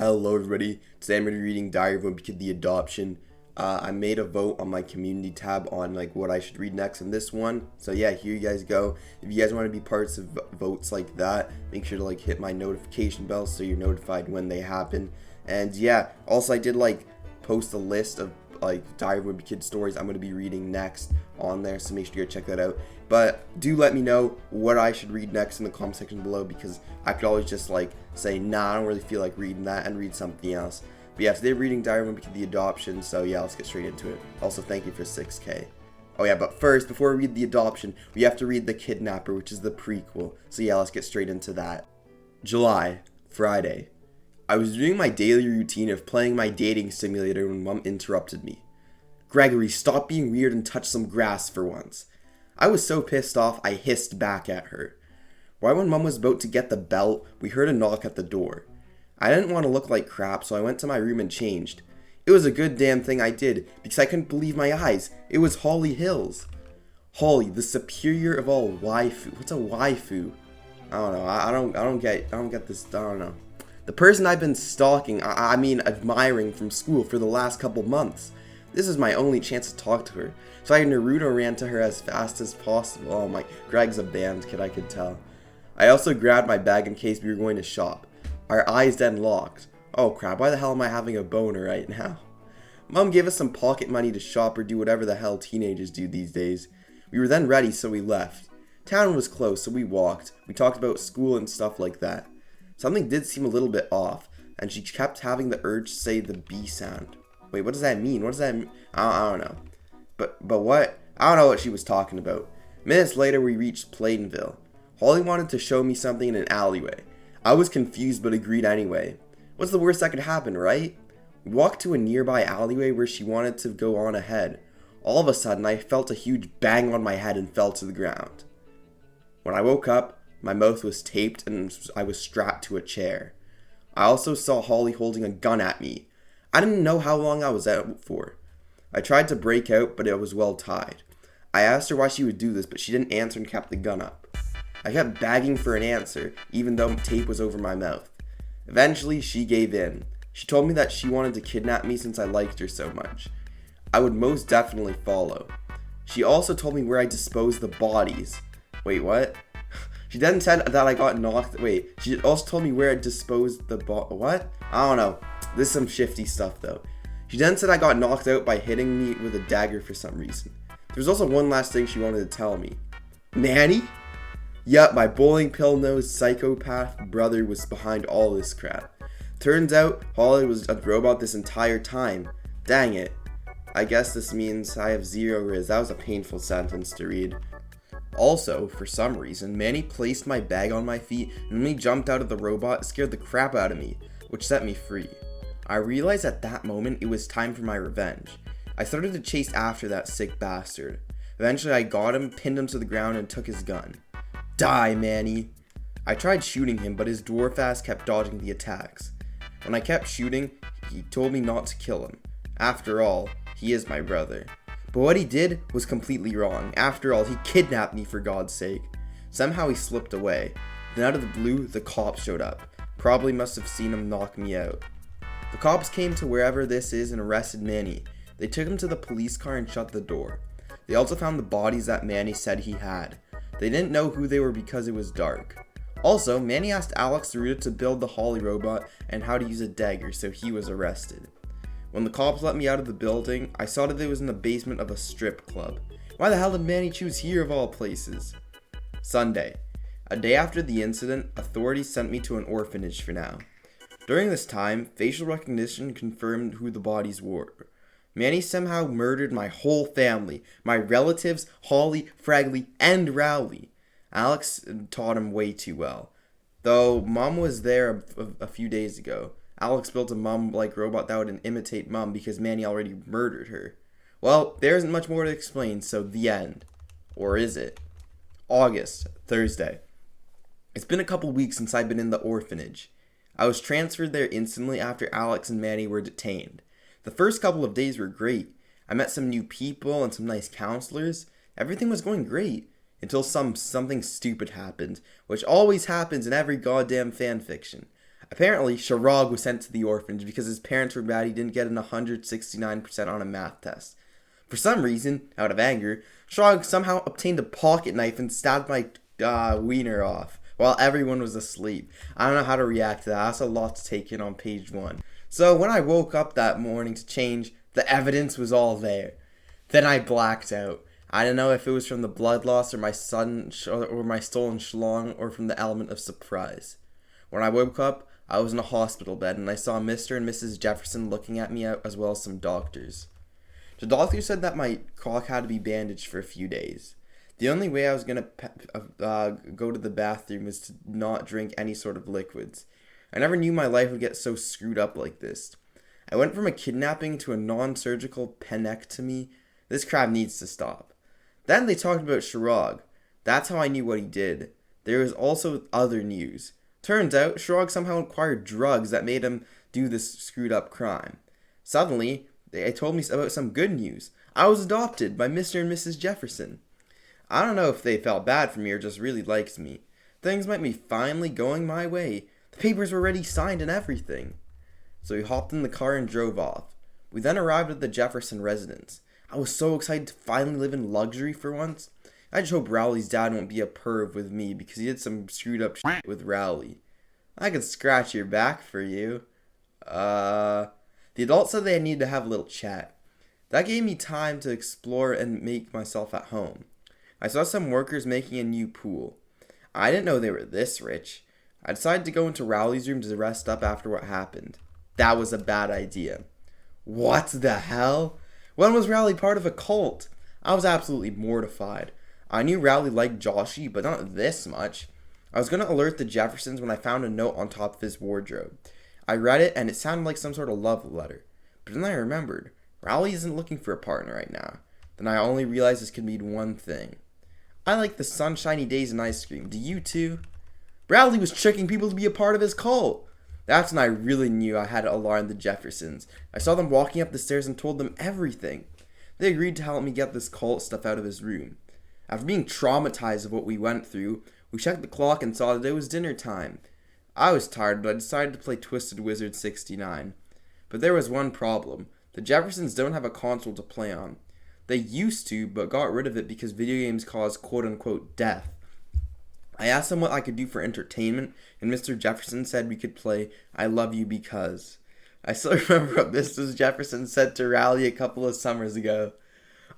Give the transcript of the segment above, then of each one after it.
Hello everybody, today I'm going to be reading Diary of Wimpy, the Adoption. I made a vote on my community tab on what I should read next in this one. So yeah, here you guys go. If you guys want to be parts of votes like that, make sure to hit my notification bell so you're notified when they happen. And yeah, also I did post a list of Diary of Wimpy stories I'm going to be reading next on there, so make sure you go check that out. But do let me know what I should read next in the comment section below, because I could always just say, nah, I don't really feel like reading that and read something else. But yeah, today we're reading Diary of Wimpy, the Adoption, so yeah, let's get straight into it. Also, thank you for 6K. Oh yeah, but first, before we read the Adoption, we have to read the Kidnapper, which is the prequel. So yeah, let's get straight into that. July, Friday. I was doing my daily routine of playing my dating simulator when Mom interrupted me. Gregory, stop being weird and touch some grass for once. I was so pissed off, I hissed back at her. Right when Mom was about to get the belt, we heard a knock at the door. I didn't want to look like crap, so I went to my room and changed. It was a good damn thing I did, because I couldn't believe my eyes. It was Holly Hills. Holly, the superior of all waifu. What's a waifu? I don't know. I don't get this. I don't know. The person I've been stalking, I mean admiring from school for the last couple months. This is my only chance to talk to her, so I Naruto ran to her as fast as possible. Oh my, Greg's a band kid, I could tell. I also grabbed my bag in case we were going to shop. Our eyes then locked. Oh crap, why the hell am I having a boner right now? Mom gave us some pocket money to shop or do whatever the hell teenagers do these days. We were then ready, so we left. Town was close, so we walked. We talked about school and stuff like that. Something did seem a little bit off, and she kept having the urge to say the B sound. Wait, what does that mean? What does that mean? I don't know. But what? I don't know what she was talking about. Minutes later, we reached Plainville. Holly wanted to show me something in an alleyway. I was confused but agreed anyway. What's the worst that could happen, right? We walked to a nearby alleyway where she wanted to go on ahead. All of a sudden, I felt a huge bang on my head and fell to the ground. When I woke up, my mouth was taped and I was strapped to a chair. I also saw Holly holding a gun at me. I didn't know how long I was out for. I tried to break out, but it was well tied. I asked her why she would do this, but she didn't answer and kept the gun up. I kept begging for an answer, even though tape was over my mouth. Eventually, she gave in. She told me that she wanted to kidnap me since I liked her so much. I would most definitely follow. She also told me where I disposed the bodies. Wait, what? She then said that I got knocked. Wait, she also told me where I disposed the what? I don't know. This is some shifty stuff though. She then said I got knocked out by hitting me with a dagger for some reason. There was also one last thing she wanted to tell me. Manny? Yep, my bowling pill-nosed psychopath brother was behind all this crap. Turns out, Holly was a robot this entire time. Dang it. I guess this means I have zero riz. That was a painful sentence to read. Also, for some reason, Manny placed my bag on my feet, and when he jumped out of the robot, it scared the crap out of me, which set me free. I realized at that moment it was time for my revenge. I started to chase after that sick bastard. Eventually I got him, pinned him to the ground, and took his gun. Die, Manny! I tried shooting him, but his dwarf ass kept dodging the attacks. When I kept shooting, he told me not to kill him. After all, he is my brother. But what he did was completely wrong. After all, he kidnapped me for God's sake. Somehow he slipped away. Then out of the blue, the cops showed up. Probably must have seen him knock me out. The cops came to wherever this is and arrested Manny. They took him to the police car and shut the door. They also found the bodies that Manny said he had. They didn't know who they were because it was dark. Also, Manny asked Alex Cerruta to build the Holly robot and how to use a dagger, so he was arrested. When the cops let me out of the building, I saw that it was in the basement of a strip club. Why the hell did Manny choose here of all places? Sunday. A day after the incident, authorities sent me to an orphanage for now. During this time, facial recognition confirmed who the bodies were. Manny somehow murdered my whole family, my relatives, Holly, Fragley, and Rowley. Alex taught him way too well. Though Mom was there a few days ago. Alex built a mom-like robot that would imitate Mom because Manny already murdered her. Well, there isn't much more to explain, so the end. Or is it? August, Thursday. It's been a couple weeks since I've been in the orphanage. I was transferred there instantly after Alex and Manny were detained. The first couple of days were great. I met some new people and some nice counselors. Everything was going great. Until something stupid happened, which always happens in every goddamn fanfiction. Apparently, Sharog was sent to the orphanage because his parents were mad he didn't get an 169% on a math test. For some reason, out of anger, Sharog somehow obtained a pocket knife and stabbed my wiener off while everyone was asleep. I don't know how to react to that. That's a lot to take in on page 1. So when I woke up that morning to change, the evidence was all there. Then I blacked out. I don't know if it was from the blood loss or my stolen schlong or from the element of surprise. When I woke up, I was in a hospital bed and I saw Mr. and Mrs. Jefferson looking at me as well as some doctors. The doctor said that my cock had to be bandaged for a few days. The only way I was going to go to the bathroom was to not drink any sort of liquids. I never knew my life would get so screwed up like this. I went from a kidnapping to a non-surgical penectomy. This crap needs to stop. Then they talked about Sharog. That's how I knew what he did. There was also other news. Turns out, Sharog somehow acquired drugs that made him do this screwed up crime. Suddenly, they told me about some good news. I was adopted by Mr. and Mrs. Jefferson. I don't know if they felt bad for me or just really liked me. Things might be finally going my way. The papers were already signed and everything. So we hopped in the car and drove off. We then arrived at the Jefferson residence. I was so excited to finally live in luxury for once. I just hope Rowley's dad won't be a perv with me because he did some screwed up shit with Rowley. I could scratch your back for you. The adults said they needed to have a little chat. That gave me time to explore and make myself at home. I saw some workers making a new pool. I didn't know they were this rich. I decided to go into Rowley's room to rest up after what happened. That was a bad idea. What the hell? When was Rowley part of a cult? I was absolutely mortified. I knew Rowley liked Joshy, but not this much. I was going to alert the Jeffersons when I found a note on top of his wardrobe. I read it and it sounded like some sort of love letter. But then I remembered, Rowley isn't looking for a partner right now. Then I only realized this could mean one thing. I like the sunshiny days and ice cream. Do you too? Rowley was tricking people to be a part of his cult. That's when I really knew I had to alarm the Jeffersons. I saw them walking up the stairs and told them everything. They agreed to help me get this cult stuff out of his room. After being traumatized of what we went through, we checked the clock and saw that it was dinner time. I was tired, but I decided to play Twisted Wizard 69. But there was one problem. The Jeffersons don't have a console to play on. They used to, but got rid of it because video games cause quote-unquote death. I asked them what I could do for entertainment, and Mr. Jefferson said we could play I Love You Because. I still remember what Mr. Jefferson said to Rowley a couple of summers ago.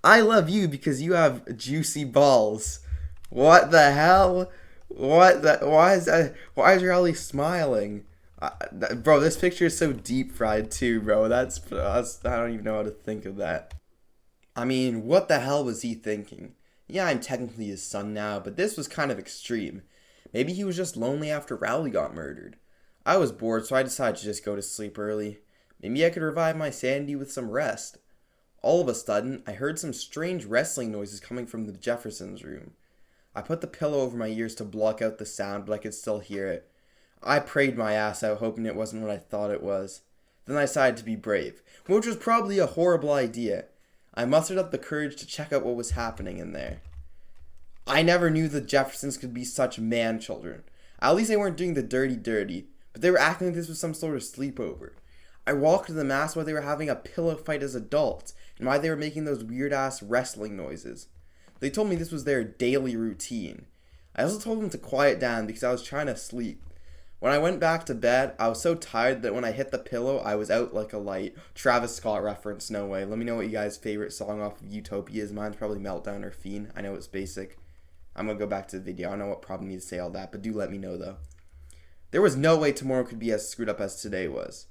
I love you because you have juicy balls. What the hell? Why is Rowley smiling? Bro, this picture is so deep fried too, bro. I don't even know how to think of that. I mean, what the hell was he thinking? Yeah, I'm technically his son now, but this was kind of extreme. Maybe he was just lonely after Rowley got murdered. I was bored, so I decided to just go to sleep early. Maybe I could revive my sanity with some rest. All of a sudden, I heard some strange wrestling noises coming from the Jeffersons' room. I put the pillow over my ears to block out the sound, but I could still hear it. I prayed my ass out, hoping it wasn't what I thought it was. Then I decided to be brave, which was probably a horrible idea. I mustered up the courage to check out what was happening in there. I never knew the Jeffersons could be such man-children. At least they weren't doing the dirty, but they were acting like this was some sort of sleepover. I walked to them, asked why they were having a pillow fight as adults, and why they were making those weird-ass wrestling noises. They told me this was their daily routine. I also told them to quiet down because I was trying to sleep. When I went back to bed, I was so tired that when I hit the pillow, I was out like a light. Travis Scott reference, no way. Let me know what you guys' favorite song off of Utopia is. Mine's probably Meltdown or Fiend. I know it's basic. I'm going to go back to the video. I don't know what probably need to say all that, but do let me know though. There was no way tomorrow could be as screwed up as today was.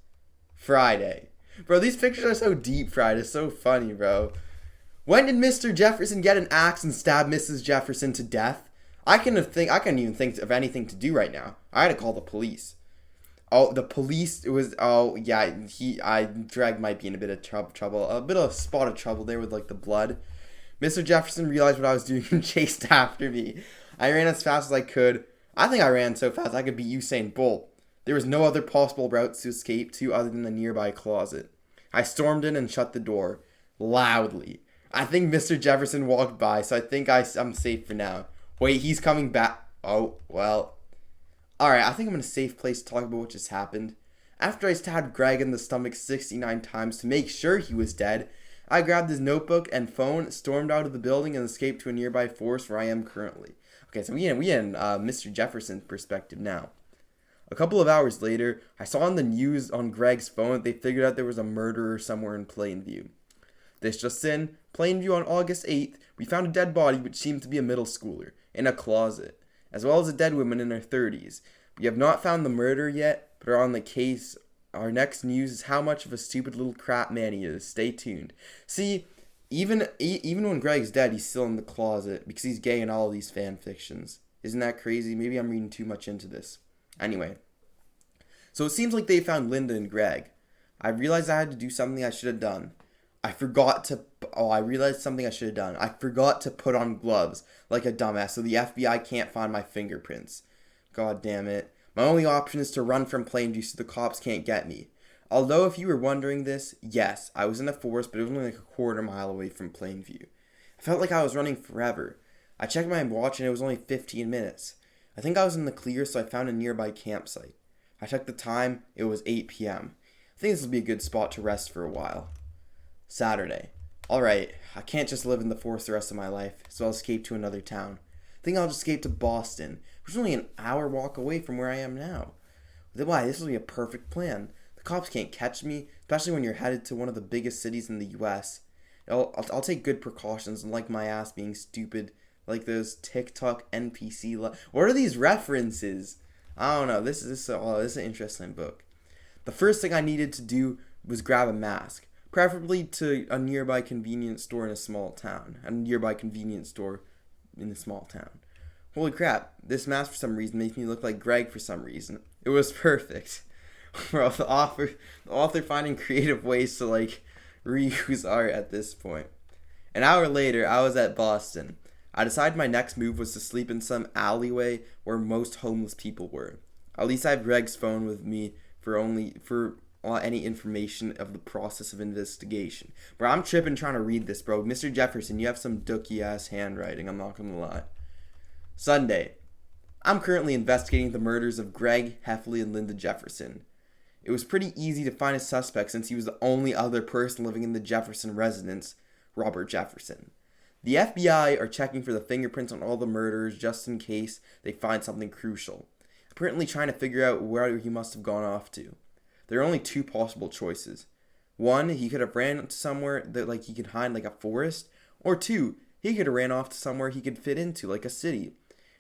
Friday. Bro, these pictures are so deep fried. It's so funny, bro. When did Mr. Jefferson get an axe and stab Mrs. Jefferson to death? I couldn't even think of anything to do right now. I had to call the police. Oh, the police, Drag might be in a bit of trouble, a bit of a spot of trouble there with like the blood. Mr. Jefferson realized what I was doing and chased after me. I ran as fast as I could. I think I ran so fast I could beat Usain Bolt. There was no other possible routes to escape to other than the nearby closet. I stormed in and shut the door. Loudly. I think Mr. Jefferson walked by, so I think I'm safe for now. Wait, he's coming back. Oh, well. Alright, I think I'm in a safe place to talk about what just happened. After I stabbed Greg in the stomach 69 times to make sure he was dead, I grabbed his notebook and phone, stormed out of the building, and escaped to a nearby forest where I am currently. Okay, so we in Mr. Jefferson's perspective now. A couple of hours later, I saw on the news on Greg's phone that they figured out there was a murderer somewhere in Plainview. This just in, Plainview on August 8th, we found a dead body which seemed to be a middle schooler, in a closet, as well as a dead woman in her 30s. We have not found the murderer yet, but are on the case. Our next news is how much of a stupid little crap Manny is. Stay tuned. See, even when Greg's dead, he's still in the closet because he's gay in all of these fan fictions. Isn't that crazy? Maybe I'm reading too much into this. Anyway, so it seems like they found Linda and Greg. I realized I had to do something I should have done. I realized something I should have done. I forgot to put on gloves like a dumbass so the FBI can't find my fingerprints. God damn it. My only option is to run from Plainview so the cops can't get me. Although if you were wondering this, yes, I was in a forest, but it was only like a quarter-mile away from Plainview. I felt like I was running forever. I checked my watch and it was only 15 minutes. I think I was in the clear, so I found a nearby campsite. I checked the time, it was 8 p.m. I think this will be a good spot to rest for a while. Saturday. Alright, I can't just live in the forest the rest of my life, so I'll escape to another town. I think I'll just escape to Boston, which is only an hour walk away from where I am now. Why, this will be a perfect plan. The cops can't catch me, especially when you're headed to one of the biggest cities in the U.S. I'll take good precautions, and like my ass being stupid, like those TikTok NPC. What are these references? I don't know. This is an interesting book. The first thing I needed to do was grab a mask. Preferably to a nearby convenience store in a small town. Holy crap, this mask for some reason makes me look like Greg for some reason. It was perfect. Bro, the author finding creative ways to reuse art at this point. An hour later, I was at Boston. I decided my next move was to sleep in some alleyway where most homeless people were. At least I have Greg's phone with me for any information of the process of investigation. Bro, I'm tripping trying to read this, bro. Mr. Jefferson, you have some dookie-ass handwriting, I'm not gonna lie. Sunday. I'm currently investigating the murders of Greg, Heffley, and Linda Jefferson. It was pretty easy to find a suspect since he was the only other person living in the Jefferson residence, Robert Jefferson. The FBI are checking for the fingerprints on all the murderers just in case they find something crucial. Apparently trying to figure out where he must have gone off to. There are only two possible choices. One, he could have ran to somewhere that he could hide like a forest. Or two, he could have ran off to somewhere he could fit into like a city.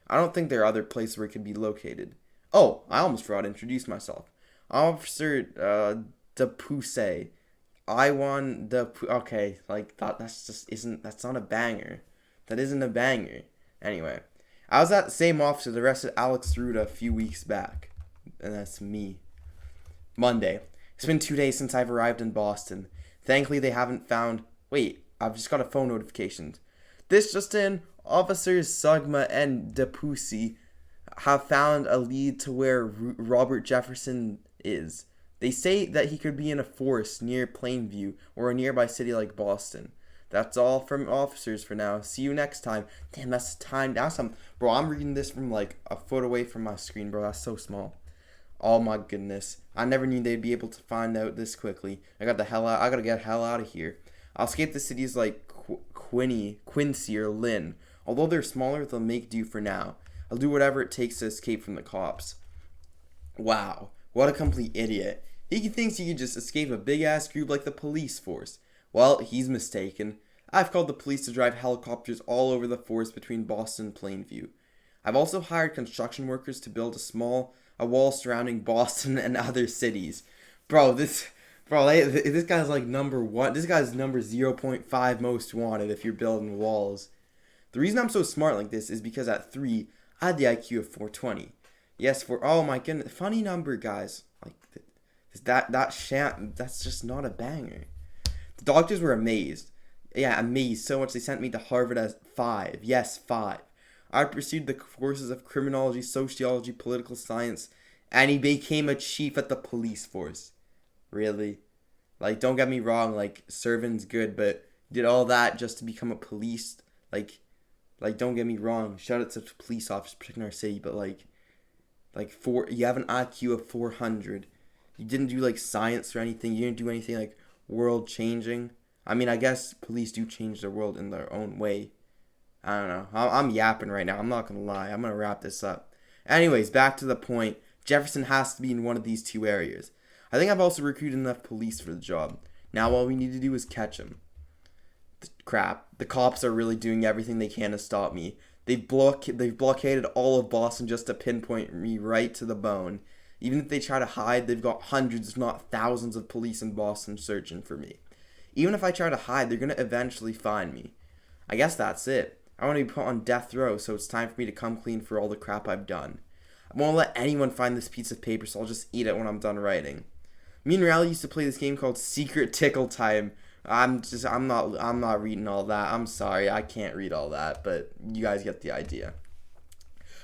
I don't think there are other places where he could be located. Oh, I almost forgot to introduce myself. Officer DePousse. Okay, that's not a banger. That isn't a banger. Anyway, I was at the same officer that arrested Alex Ruda a few weeks back. And that's me. Monday. It's been 2 days since I've arrived in Boston. Thankfully, they haven't found... Wait, I've just got a phone notification. This just in, Officers Sugma and DePousse have found a lead to where Robert Jefferson is. They say that he could be in a forest near Plainview or a nearby city like Boston. That's all from officers for now. See you next time. Damn, that's time. Bro, I'm reading this from a foot away from my screen, bro. That's so small. Oh my goodness. I never knew they'd be able to find out this quickly. I gotta get the hell out of here. I'll escape the cities like Quincy, or Lynn. Although they're smaller, they'll make do for now. I'll do whatever it takes to escape from the cops. Wow, what a complete idiot. He thinks he could just escape a big-ass group like the police force. Well, he's mistaken. I've called the police to drive helicopters all over the forest between Boston and Plainview. I've also hired construction workers to build a wall surrounding Boston and other cities. This guy's number one. This guy's number 0.5 most wanted if you're building walls. The reason I'm so smart like this is because at 3, I had the IQ of 420. Yes, oh my goodness, funny number, guys. That's just not a banger. The doctors were amazed. Yeah, amazed so much they sent me to Harvard as 5. Yes, 5. I pursued the courses of criminology, sociology, political science, and he became a chief at the police force. Really? Don't get me wrong, serving's good, but did all that just to become a police, don't get me wrong, shout out to police officers protecting our city, but You have an IQ of 400. You didn't do like science or anything. You didn't do anything like world changing. I mean, I guess police do change the world in their own way. I don't know. I'm yapping right now. I'm not going to lie. I'm going to wrap this up. Anyways, back to the point. Jefferson has to be in one of these two areas. I think I've also recruited enough police for the job. Now all we need to do is catch them. Crap. The cops are really doing everything they can to stop me. They've blockaded all of Boston just to pinpoint me right to the bone. Even if they try to hide, they've got hundreds, if not thousands of police in Boston searching for me. Even if I try to hide, they're going to eventually find me. I guess that's it. I want to be put on death row, so it's time for me to come clean for all the crap I've done. I won't let anyone find this piece of paper, so I'll just eat it when I'm done writing. Me and Riley used to play this game called Secret Tickle Time. I'm not reading all that. I'm sorry, I can't read all that, but you guys get the idea.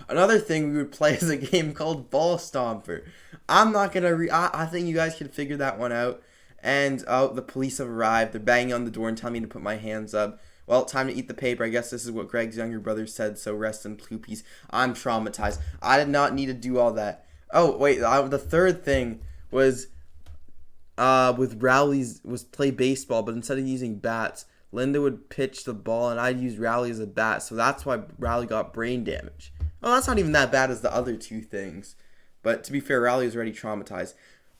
Another thing we would play is a game called Ball Stomper. I'm not gonna I think you guys can figure that one out. And the police have arrived. They're banging on the door and telling me to put my hands up. Well, time to eat the paper. I guess this is what Greg's younger brother said, so rest in ploopies. I'm traumatized. I did not need to do all that. Oh, wait, the third thing was with Rowley's was play baseball, but instead of using bats, Linda would pitch the ball and I'd use Rowley as a bat, so that's why Rowley got brain damage. Well, that's not even that bad as the other two things. But to be fair, Rowley was already traumatized.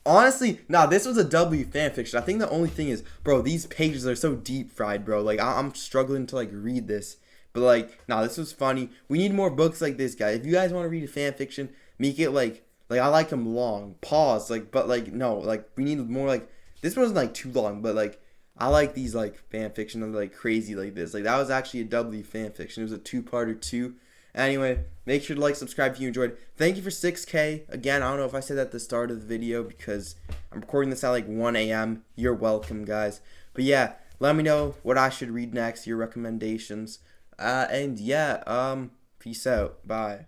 Honestly, this was a W fanfiction. I think the only thing is, bro, these pages are so deep fried, bro. Like, I'm struggling to, like, read this. But, like, this was funny. We need more books like this, guys. If you guys want to read a fanfiction, make it, like, I like them long. Pause. But, no. Like, we need more, like, this wasn't, like, too long. But, like, I like these, like, fanfiction that are, like, crazy like this. Like, that was actually a W fanfiction. It was a two-parter, too. Anyway, make sure to like, subscribe if you enjoyed. Thank you for 6K. Again, I don't know if I said that at the start of the video because I'm recording this at like 1 a.m. You're welcome, guys. But yeah, let me know what I should read next, your recommendations. And yeah, peace out. Bye.